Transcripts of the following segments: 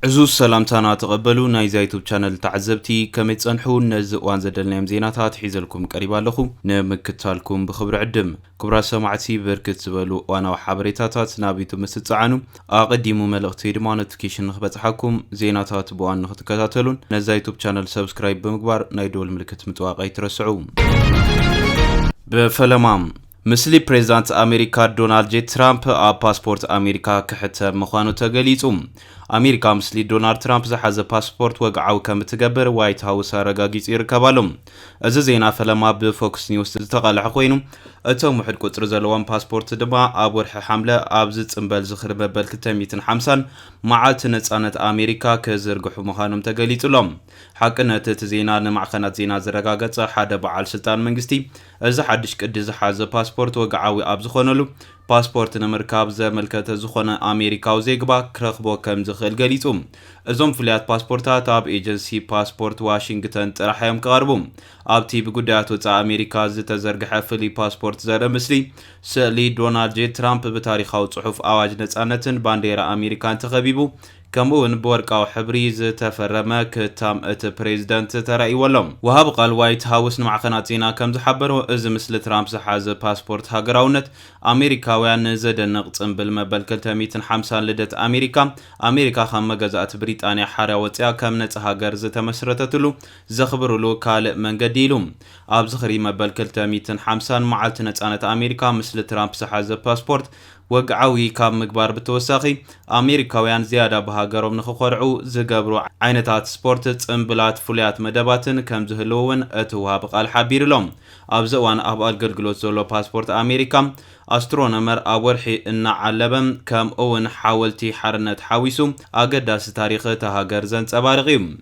عزوز سلامتانا تقبلوا نايزا يوتيوب شانل تعزبتي كمي تصنحوا نزق وان زدلنا زيناتات حيزلكم قريبا لكم نمكتالكم بخبر عدم كبرا سمعتي بركت زبلو وانا وحبريتاتات نابيتو مستعانو اقدموا ملغتي دما نوتيفيكيشن نخبصحكم زيناتات بوان نختكتاتلون نزا يوتيوب شانل سبسكرايب بمقبار نايدول ملكت متواقع يترسعوا بفلمام مسلي بريزيدنت أمريكا دونالد جي ترامب باسبورت أمريكا كحتى مخانو تغليصوم أمريكا مسلي دونالد ترامب زحز باسبورت وقعو كم تقبر وايت هاوس رقاقيت يركبالهم از زينا فلما بفوكس نيوز تقالح خوينو اتو محد قطر زلوان باسبورت دما ابورح حملة ابزت انبال زخر مبال 250 معالت نصانت أمريكا كزرقحو مخانم تغليصلهم حقنا تزينا نمعخنات زينا زرقاقص حدا بعال سلطان منغستي از حدش قد زحاز باسبورت وقعاوي اب زخونلو باسبورت نمركاب زملكته زخونه أمريكاو زيغبا كرخبو كم زخل غليصوم ازوم فليات باسبورتات اب ايجنسي باسبورت واشنطن طرحيم قربوم ابتي بغدات وصا أمريكا زتزرغح فلي باسبورت زره مسلي سلي دونالد جي ترامب بتاريخاو صحف اواج نصانتن بانديرا أمريكان تخبيبو كمون بورقاو حبريز تفرما كتام ات بريزيدنت تراي ولم وهاب قال وايت هاوس نمعخناتينا كم زحبرو از مثل ترامب زحاز باسبورت هاغراونت أمريكاوያን زدنق صنبل مبل 250 لدت أمريكا خم مغزات بريطانيا حرا وصيا كم نص هاغر زتمسرتتلو زخبرلو كال منغديلوم اب زخري مبل 250 معلت نصانت أمريكا مثل ترامب زحاز باسبورت وقعوي كاب مقبار بتوساخي أمريكاوያን زيادة بهاجرهم نخخرعو زقبرو عينتات سبورت صنبلات فليات مدباتن كم زهلوون اتوها بقال حبير لهم ابزوان ابال غلغلوت زولو باسبورت أمريكا أسترونومر أورحي إن علبم كم أون حاولتي حرنت حاويسو أقداس تاريخ تهاجر زنت أبارغيم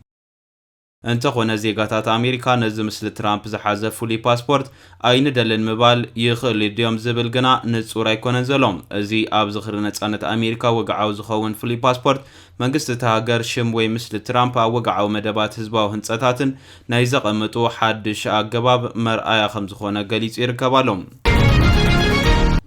انت خونا زيغاتات أمريكا نزم مثل ترامب زحازة فولي باسبورت أين دلن مبال يخلي ديوم زبل جنا نتصور يكونن زلوم زي أب زخر نتصانت أمريكا وقعو زخون فولي باسبورت منقست تهاجر شموي مثل ترامب وقعو مدبات حزبا وهنصاتاتن نايزق متو حدش أقباب مرآيا خمس خونا قليس يركبالهم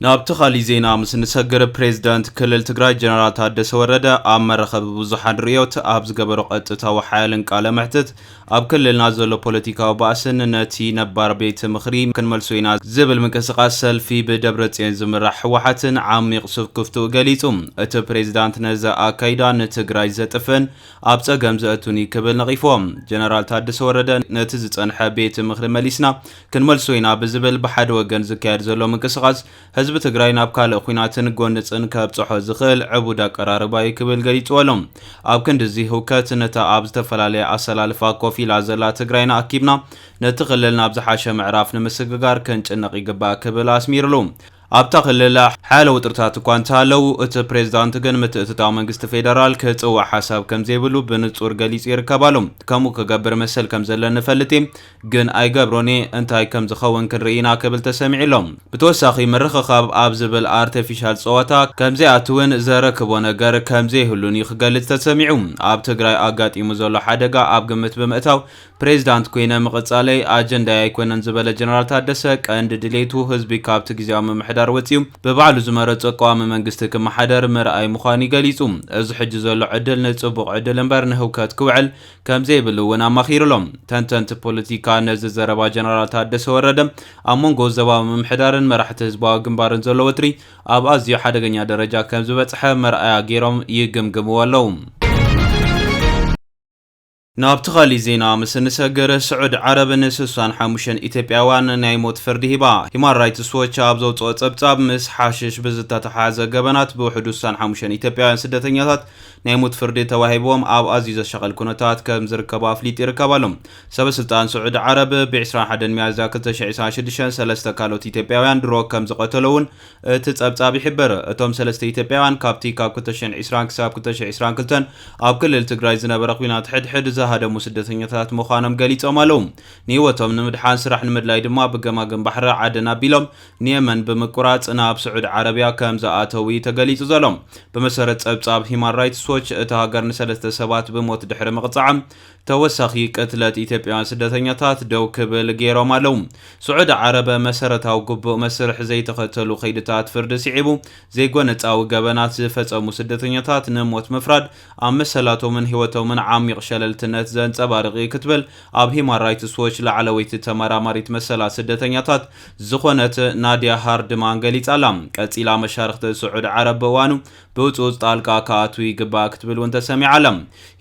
نابتخالي زينا مسنسجر بريزيدنت كلل تግራይ جنرال ታደሰ ወረደ አመረኸብ ብዙሓን ሪዮት ኣብዝ ገበሮ ቀጥታው ሓይልን ቃለ መሕተት ኣብ ክልልና ዘሎ ፖለቲካዊ ባእስን ነቲ ነባር ቤት ምኽሪ ክንመልሶይና ዝብል ምንቅስቃስ ሰልፊ ብደብረጽዮን ዝምራሕ ሕወሓትን ዓሚቕ ስፍክፍቱ ገሊጹ እቲ ፕሬዝዳንት ነዛ ኣካይዳ ንትግራይ ዘጥፍን ኣብ ጸገም ዘእቱኒ ክብል ነቒፎም ጀነራል ታደሰ ወረደ ነቲ ዝጸንሐ ቤት ምኽሪ መሊስና ክንመልሶይና ብዝብል ብሓደ ወገን ዝካየድ ዘሎ ምንቅስቃስ ህዝብ ትግራይ ናብ ካልእ ኩናትን ጎንጽን ከብጽሖ ዝኽእል ዕቡድ ኣቀራርባ ይክብል ገሊጽወሎም ኣብ ክንድዚ ህውከት ነታ ኣብ ዝተፈላለየ ኣሰላልፋ ኮፊላ ዘላ ትግራይና ኣኪብና ነቲ ክልል ናብ ዝሓሸ ምዕራፍ ንምስግጋር ክንጭነቕ ይግባእ ክብል ኣስሚሩሉ ኣብታ ክልል ሓለ ውጥርታት እኳ እንተሃለው እቲ ፕሬዝዳንት ግን ምትእትታው መንግስቲ ፌደራል ክጽዋዕ ሓሳብ ከም ዘይብሉ ብንጹር ገሊጹ ይርከባሎም ከምኡ ክገብር መሰል ከም ዘለን ፈልጥ ግን ኣይገብሮኒ እንታይ ከም ዝኸውን ክንርኢና ክብል ተሰሚዕሎም ብተወሳኺ ምርኽኻብ ኣብ ዝብል ኣርቲፊሻል ጸወታ ከም ዘይኣትውን ዘረክቦ ነገር ከም ዘይህሉን ይኽገልጽ ተሰሚዑ ኣብ ትግራይ ኣጋጢሙ ዘሎ ሓደጋ ኣብ ግምት ብምእታው ፕሬዝዳንት ኮይነ ምቕጻለይ ኣጀንዳ ኣይኮነን ዝበለ ጀነራል ታደሰ ቀንዲ ድሌቱ ህዝቢ ካብቲ ግዚያዊ ምምሕዳር ወፂኡ በባዕሉ ዝመረጾ ቋሚ መንግስቲ ክመሓደር ምርኣይ ምዃኑ ይገሊጹ እዚ ሕጂ ዘሎ ዕድል ንጽቡቕ ዕድል እምበር ንህውከት ክውዕል ከም ዘይብሉ እውን ኣማኺሩሎም ተንተንቲ ፖለቲካ ነዚ ዘረባ ጀነራል ታደሰ ወረደ ኣብ መንጎ ዞባዊ ምምሕዳርን መራሕቲ ህዝባዊ ግንባርን ዘሎ ወትሪ ኣብ ኣዝዩ ሓደገኛ ደረጃ ከም ዝበጽሐ መርኣያ ገይሮም ይግምግምዎ ኣለዉ نابتخالي زينا مسنسجر سعود عرب نسوسان حموشن إثيوبياوان نايموت فردي هبا همان رايتس واتش أبزو تسبتاب مس حاشش بزتا حازة جبنات بوحدوسان حموشن إثيوبياوان سدتنيات نايموت فردي تواهبهم أو عزيز الشغل كونتات كمزر كبا فليت يركبالهم سبب سلطان سعود عرب بعشرة حدن ميازا كتشعيسان شدشان سلسة كالوت إثيوبياوان دروك كمز قتلون تتسبتاب يحبر اتوم سلسة إثيوبياوان كابتي كاب كتشن عسران كساب كتشن عسران كلتن أو كل التجراي زنبرقوينات حد هذا مسدتنيات مخانم قليص مالهم نيوتهم نمدحان سرح نمدلاي دما بجماجم بحر عدنا بيلهم نيمن بمقرات ناب سعود عربيا كم زاتوي تقليص زلهم بمسرت ابصاب هيمان رايتس واتش تهاجر نسلسة سبات بموت دحر مقطعم ተወሳኺ ቅትለት ኢትዮጵያውያን ስደተኛታት ደው ክብል ገይሮም ኣለዉ። ስዑድ ዓረብ መሰረታዊ ግቡእ መስርሕ ዘይተኸተሉ ኸይድታት ፍርዲ ስዒቡ ዘይጎነፃዊ ገበናት ዝፈጸሙ ስደተኛታት ንሞት ምፍራድ ኣብ መሰላቶምን ህይወቶምን ዓሚቕ ሸለልትነት ዘንጸባርቕ ክትብል ኣብ ሂማን ራይትስ ዎች ላዕለወይቲ ተመራማሪት መሰላት ስደተኛታት ዝኾነት ናድያ ሃርድማን ገሊጻላ። ቀፂላ መሻርክቲ ስዑድ ዓረብ በእዋኑ ብውፅውፅ ጣልቃ ከኣቱ ይግባእ ክትብል እውን ተሰሚዓላ።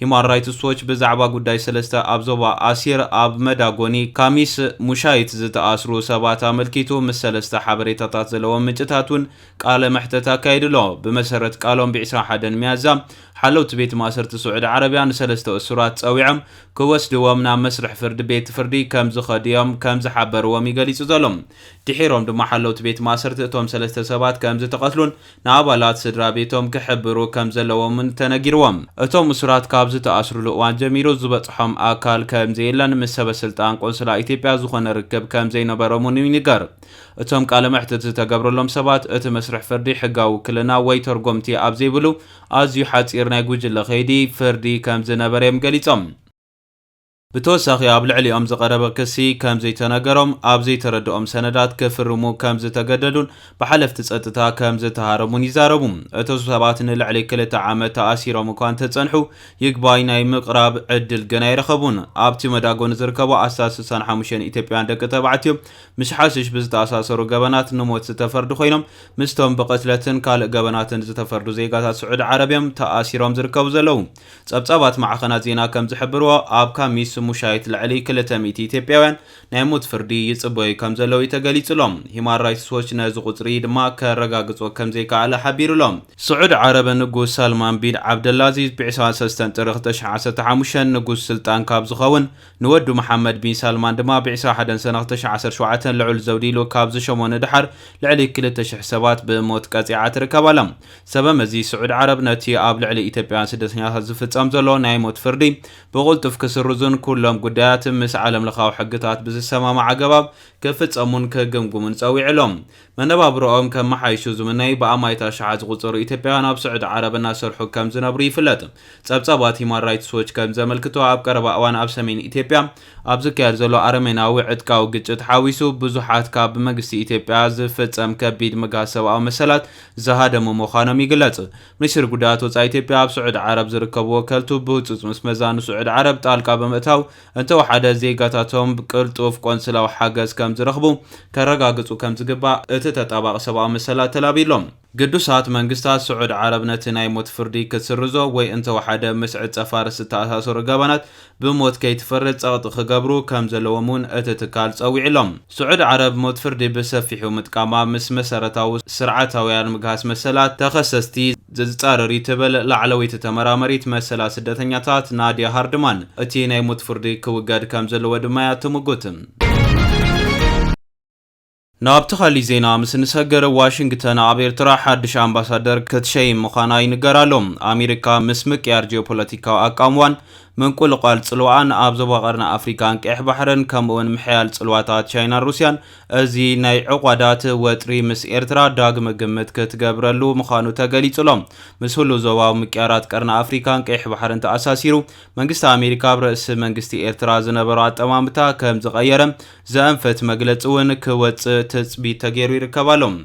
ሂማን ራይትስ ዎች ብዛዕባ ጉዳይ ሰለስተ ኣብ ዞባ ኣሲር ኣብ መዳጎኒ ካሚስ ሙሻይት ዝተኣስሩ ሰባት ኣመልኪቱ ምስ ሰለስተ ሓበሬታታት ዘለዎም ምንጭታት እውን ቃለ መሕተት ኣካይድሎ። ብመሰረት ቃሎም ብ21 ሚያዝያ ሓለውቲ ቤት ማእሰርቲ ስዑድ ዓረብያ ንሰለስተ እሱራት ፀዊዖም ክወስድዎም ናብ መስርሕ ፍርዲ ቤት ፍርዲ ከም ዝኸድዮም ከም ዝሓበርዎም ይገሊጹ ዘሎ። ድሒሮም ድማ ሓለውቲ ቤት ማእሰርቲ እቶም ሰለስተ ሰባት ከም ዝተቐትሉን ንኣባላት ስድራ ቤቶም ክሕብሩ ከም ዘለዎምን ተነጊርዎም። እቶም እሱራት ካብ ዝተኣስሩሉ እዋን ጀሚሩ ዝበፅሖም ኣካል ከም ዘየለን ምስ ሰበስልጣን ቆንስላ ኢትዮጵያ ዝኾነ ርክብ ከም ዘይነበሮምን ይንገር። እቶም ቃለ መሕተት ዝተገብረሎም ሰባት እቲ መስርሕ ፍርዲ ሕጋዊ ውክልና ወይ ተርጎምቲ ኣብ ዘይብሉ ኣዝዩ ሓፂር ናይ ጉጅለ ኸይዲ ፍርዲ ከም ዝነበረም ገሊጾም። ብተወሳኺ ኣብ ልዕሊኦም ዝቐረበ ክሲ ከም ዘይተነገሮም ኣብ ዘይተረድኦም ሰነዳት ክፍርሙ ከም ዝተገደዱን ብሓለፍቲ ፀጥታ ከም ዝተሃረሙን ይዛረቡ። እቶም ሰባት ንልዕሊ 2 ዓመት ተኣሲሮም እኳ እንተፀንሑ ይግባይ ናይ ምቕራብ ዕድል ገና ይረኸቡን። ኣብቲ መዳጎን ዝርከቡ 65 ኢትዮጵያውያን ደቂ ተባዕትዮ ምስ ሓሽሽ ብዝተኣሳሰሩ ገበናት ንሞት ዝተፈርዱ ኮይኖም ምስቶም ብቅትለትን ካልእ ገበናትን ዝተፈርዱ ዜጋታት ስዑድ ዓረብዮም ተኣሲሮም ዝርከቡ ዘለዉ። ጸብጻባት ማዕኸናት ዜና ከም ዝሕብርዎ ኣብ ካሚስ ሙሻይት ልዕሊ 200 ኢትዮጵያውያን ናይ ሞት ፍርዲ ይጽበዩ ከም ዘለዉ ተገሊጹሎም። ሂማን ራይትስ ዎች ነዚ ቁጽሪ ድማ ከረጋግጾ ከም ዘይከኣለ ሓቢሩሎም። ስዑድ ዓረብ ንጉስ ሳልማን ቢን ዓብደልአዚዝ ብ23 ጥሪ 2015 ንጉስ ስልጣን ካብ ዝኸውን ንወዱ መሐመድ ቢን ሳልማን ድማ ብ21 ሰነ 2017 ልዑል ዘውዲ ኢሉ ካብ ዝሸሞነ ድሓር ልዕሊ 2000 ሰባት ብሞት ቀፂዓ ትርከባላ። ሰበብ እዚ ስዑድ ዓረብ ነቲ ኣብ ልዕሊ ኢትዮጵያውያን ስደተኛታት ዝፍጸም ዘሎ ናይ ሞት ፍርዲ ብቁልጡፍ ክስርዙን ኩሎም ጉዳያት ምስ ዓለም ለኻዊ ሕግታት ብዝሰማማዕ ኣገባብ ክፍጸሙን ክግምግሙን ፀዊዕሎም። መነባብሮኦም ከም መሓይሹ ዝምነይ ብኣማይታ ሸሓት ዝቁፅሩ ኢትዮጵያውያን ኣብ ስዑድ ዓረብ እናሰርሑ ከም ዝነብሩ ይፍለጥ። ጸብጻባት ሂማን ራይትስ ዎች ከም ዘመልክቶ ኣብ ቀረባ እዋን ኣብ ሰሜን ኢትዮጵያ ኣብ ዝካየድ ዘሎ ኣረሜናዊ ዕጥቃዊ ግጭት ሓዊሱ ብዙሓት ካብ መንግስቲ ኢትዮጵያ ዝፍጸም ከቢድ ምግሃዝ ሰብኣዊ መሰላት ዝሃደሙ ምዃኖም ይግለጽ። ሚኒስትሪ ጉዳያት ወፃኢ ኢትዮጵያ ኣብ ስዑድ ዓረብ ዝርከቡ ወከልቱ ብህፁፅ ምስ መዛኑ ስዑድ ዓረብ ጣልቃ ብምእታው እንተወሓደ ዜጋታቶም ቅልጡፍ ቆንስላዊ ሓገዝ ከም ዝረኽቡ ከረጋግጹ ከም ዝግባእ እቲ ተጣባቂ ሰብኣዊ መሰላት ተላቢሎም። ቅዱሳት መንግስታት ስዑድ ዓረብ ነቲ ናይ ሞት ፍርዲ ክትስርዞ ወይ እንተወሓደ ምስ ዕፀፋርስ ዝተኣሳሰሩ ገበናት ብሞት ከይትፈርድ ፀቕጢ ክገብሩ ከም ዘለዎም እውን እቲ ትካል ፀዊዕሎም። ስዑድ ዓረብ ሞት ፍርዲ ብሰፊሑ ምጥቃማ ምስ መሰረታዊ ስርዓታውያን ምግሃስ መሰላት ተኸሰስቲ ዝፃረር ትብል ላዕለወይቲ ተመራመሪት መሰላት ስደተኛታት ናድያ ሃርድማን እቲ ናይ ሞት ፍርዲ ክውገድ ከም ዘለዎ ድማ ትምጉት። ናብ ተኻሊ ዜና ምስ ንሰገረ ዋሽንግተን ኣብ ኤርትራ ሓድሽ ኣምባሳደር ክትሸይም ምዃና ይንገራሎ። ኣሜሪካ ምስ ምቅያር ጂኦፖለቲካዊ ኣቃምዋን ምንቁልቋል ጽልዋን ኣብ ዞባ ቀርኒ ኣፍሪካን ቀይሕ ባሕርን ከምኡውን ምሕያል ጽልዋታት ቻይናን ሩስያን እዚ ናይ ዕቋዳት ወጥሪ ምስ ኤርትራ ዳግመ ግምት ክትገብረሉ ምዃኑ ተገሊጹሎም። ምስ ሁሉ ዞባዊ ምቅያራት ቀርኒ ኣፍሪካን ቀይሕ ባሕርን ተኣሳሲሩ መንግስቲ ኣሜሪካ ኣብ ርእሲ መንግስቲ ኤርትራ ዝነበሮ ኣጠማምታ ከም ዝቐየረ ዘአንፈት መግለፂ እውን ክወፅእ ትፅቢት ተገይሩ ይርከባሎም።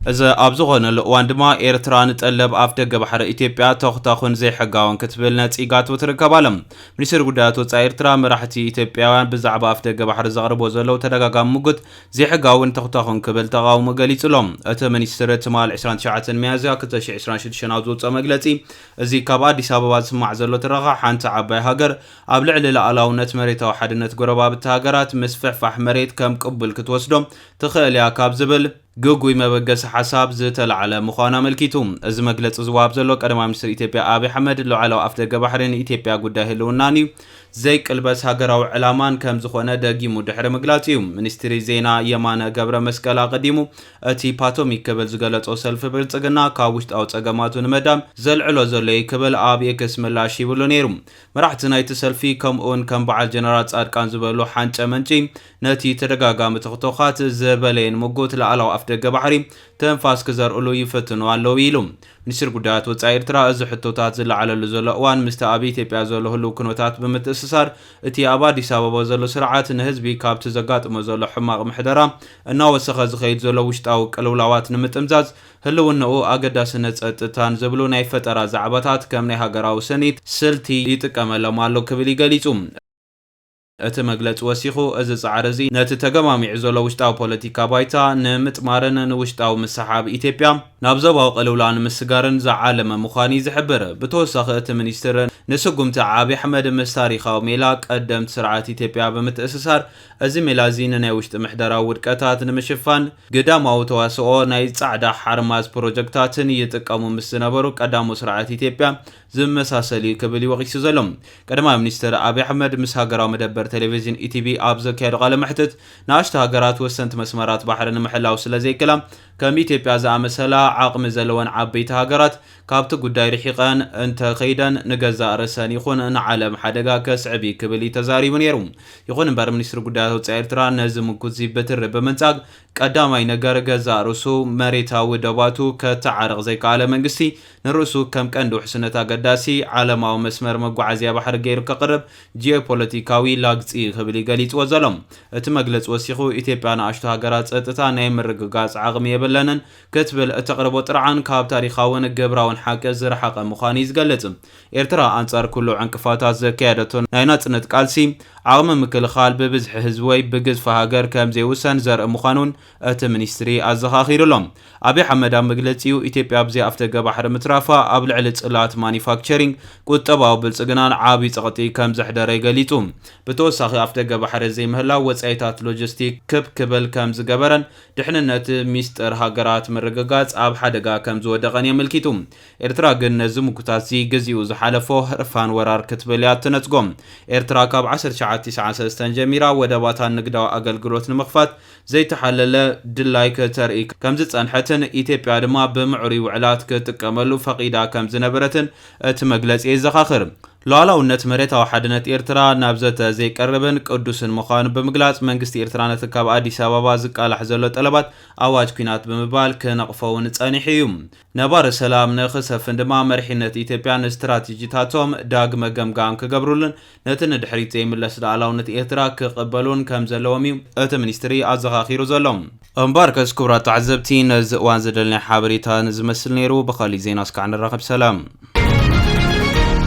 እዚ ኣብ ዝኾነሉ እዋን ድማ ኤርትራ ንጠለብ ኣፍ ደገ ባሕሪ ኢትዮጵያ ተኽታኹን ዘይሕጋውን ክትብል ነፂጋቱ ትርከባሎም። ሚኒስትሪ ጉዳያት ወፃኢ ኤርትራ መራሕቲ ኢትዮጵያውያን ብዛዕባ ኣፍ ደገ ባሕሪ ዘቕርቦ ዘለው ተደጋጋሚ ሙግት ዘይሕጋውን ተኽታኹን ክብል ተቃውሞ ገሊጹሎም። እቲ ሚኒስትሪ ትማል 29 ሚያዝያ 2026 ኣብ ዝወፅኦ መግለፂ እዚ ካብ ኣዲስ ኣበባ ዝስማዕ ዘሎ ትረኻ ሓንቲ ዓባይ ሃገር ኣብ ልዕሊ ሉኣላውነት መሬታዊ ሓድነት ጎረባብቲ ሃገራት ምስ ፍሕፋሕ መሬት ከም ቅቡል ክትወስዶም ትኽእል እያ ካብ ዝብል ጉጉይ መበገሲ ሓሳብ ዝተላዕለ ምዃኑ ኣመልኪቱ። እዚ መግለፂ ዝዋሃብ ዘሎ ቀዳማይ ሚኒስትር ኢትዮጵያ ኣብይ ኣሕመድ ሉዓላዊ ኣፍ ደገ ባሕሪ ንኢትዮጵያ ጉዳይ ህልውናን እዩ ዘይቅልበስ ሃገራዊ ዕላማን ከም ዝኾነ ደጊሙ ድሕሪ ምግላጽ እዩ። ሚኒስትሪ ዜና የማነ ገብረ መስቀል ኣቀዲሙ እቲ ፓቶሚክ ክብል ዝገለጾ ሰልፊ ብልጽግና ካብ ውሽጣዊ ጸገማቱ ንመዳም ዘልዕሎ ዘሎ ክብል ኣብ ኤክስ ምላሽ ይብሉ ነይሩ። መራሕቲ ናይቲ ሰልፊ ከምኡውን ከም በዓል ጀነራል ጻድቃን ዝበሉ ሓንጨ መንጪ ነቲ ተደጋጋሚ ተኽቶኻት ዘበለየን ሙጉት ሉዓላዊ ኣፍደገ ባሕሪ ተንፋስ ክዘርእሉ ይፈትኑ ኣለዉ ኢሉ ሚኒስትር ጉዳያት ወጻኢ ኤርትራ እዚ ሕቶታት ዝለዓለሉ ዘሎ እዋን ምስቲ ኣብ ኢትዮጵያ ዘሎ ህልው ኩነታት ብምትእስሳር እቲ ኣብ ኣዲስ ኣበባ ዘሎ ስርዓት ንህዝቢ ካብቲ ዘጋጥሞ ዘሎ ሕማቕ ምሕደራ እናወሰኸ ዝኸይድ ዘሎ ውሽጣዊ ቅልውላዋት ንምጥምዛዝ ህልውንኡ ኣገዳስነት ጸጥታን ዝብሉ ናይ ፈጠራ ዛዕባታት ከም ናይ ሃገራዊ ሰኒት ስልቲ ይጥቀመሎም ኣሎ ክብል ይገሊጹ እቲ መግለጽ ወሲኹ እዚ ጻዕሪ እዚ ነቲ ተገማሚዕ ዘሎ ውሽጣዊ ፖለቲካ ባይታ ንምጥማርን ንውሽጣዊ ምሰሓብ ኢትዮጵያ ናብ ዞባዊ ቅልውላው ንምስጋርን ዝዓለመ ምዃኑ ዝሕብር ብተወሳኺ እቲ ሚኒስትር ንስጉምቲ ዓብዪ ኣሕመድ ምስ ታሪኻዊ ሜላ ቀደምቲ ስርዓት ኢትዮጵያ ብምትእስሳር እዚ ሜላ እዚ ንናይ ውሽጢ ምሕደራዊ ውድቀታት ንምሽፋን ግዳማዊ ተዋስኦ ናይ ጻዕዳ ሓርማዝ ፕሮጀክታትን ይጥቀሙ ምስ ዝነበሩ ቀዳሞ ስርዓት ኢትዮጵያ ዝመሳሰል ክብል ይወቂሱ ዘሎ ቀዳማይ ሚኒስትር ኣብይ ኣሕመድ ምስ ሃገራዊ መደበር ቴሌቪዥን ኢቲቪ ኣብ ዘካየዱ ቃለ መሕትት ንኣሽቱ ሃገራት ወሰንቲ መስመራት ባሕሪ ንምሕላው ስለዘይክላ ከም ኢትዮጵያ ዝኣመሰላ ዓቕሚ ዘለወን ዓበይቲ ሃገራት ካብቲ ጉዳይ ርሒቐን እንተኸይደን ንገዛእ ርእሰን ይኹን ንዓለም ሓደጋ ከስዕብ ክብል ተዛሪቡ ነይሩ ይኹን እምበር ሚኒስትር ጉዳያት ወጻኢ ኤርትራ ነዚ ምኩት በትሪ ብምንጻግ ቀዳማይ ነገር ገዛእ ርእሱ መሬታዊ ደባቱ ከተዓርቕ ዘይከኣለ መንግስቲ ንርእሱ ከም ቀንዲ ውሕስነት ኣገዳሲ ዓለማዊ መስመር መጓዓዝያ ባሕሪ ገይሩ ከቕርብ ጂኦፖለቲካዊ ላግፂ ክብል ገሊጽዎ ዘሎ እቲ መግለጽ ወሲኹ ኢትዮጵያ ንኣሽቱ ሃገራት ጸጥታ ናይ ምርግጋጽ ዓቕሚ የብለንን ክትብል እተቕርቦ ጥርዓን ካብ ታሪኻውን ግብራውን ሓቂ ዝረሓቐ ምዃኑ ዝገልጽ ኤርትራ ኣንጻር ኩሉ ዕንቅፋታት ዘካየደቶ ናይ ናጽነት ቃልሲ ዓቕሚ ምክልኻል ብብዝሒ ህዝቢ ወይ ብግዝፊ ሃገር ከም ዘይውሰን ዘርኢ ምዃኑን እቲ ሚኒስትሪ ኣዘኻኺሩሎም ኣብይ ኣሕመድ ኣብ መግለጺኡ ኢትዮጵያ ብዘይ ኣፍደገ ባሕሪ ምትራፋ ኣብ ልዕሊ ጽላት ማኒፋክቸሪንግ ቁጠባዊ ብልጽግናን ዓብዪ ጸቕጢ ከም ዘሕደረ ገሊጹ ብተወሳኺ ኣፍደገ ባሕሪ ዘይምህላው ወጻኢታት ሎጂስቲክ ክብል ከም ዝገበረን ድሕንነት ሚስጥር ሃገራት ምርግጋጽ ኣብ ሓደጋ ከም ዝወደቐን የመልኪቱ ኤርትራ ግን ነዚ ምኩታት እዚ ግዚኡ ዝሓለፎ ህርፋን ወራር ክትብል እያ ትነጽጎም ኤርትራ ካብ 1993 ጀሚራ ወደባታን ንግዳዊ ኣገልግሎት ንምኽፋት ዘይተሓለለ ድላይ ከተርኢ ከም ዝጸንሐትን ኢትዮጵያ ድማ ብምዕሩይ ውዕላት ክትጥቀመሉ ፈቂዳ ከም ዝነበረትን እቲ መግለጺ ይዘኻኽር ሉዓላውነት መሬታዊ ሓድነት ኤርትራ ናብ ዘተ ዘይቀርብን ቅዱስን ምዃኑ ብምግላጽ መንግስቲ ኤርትራ ነቲ ካብ ኣዲስ ኣበባ ዝቃላሕ ዘሎ ጠለባት ኣዋጅ ኩናት ብምባል ክነቕፈውን ጸኒሑ እዩ ነባሪ ሰላም ንኽሰፍን ድማ መሪሕነት ኢትዮጵያ ንስትራቴጂታቶም ዳግመ ገምጋም ክገብሩልን ነቲ ንድሕሪት ዘይምለስ ሉዓላውነት ኤርትራ ክቕበሉን ከም ዘለዎም እዩ እቲ ሚኒስትሪ ኣዘኻኺሩ ዘሎ እምበር ከስ ክቡራት ተዓዘብቲ ነዚ እዋን ዝደልናይ ሓበሬታ ንዝመስል ነይሩ ብኻሊእ ዜና እስካዕ ንራኸብ ሰላም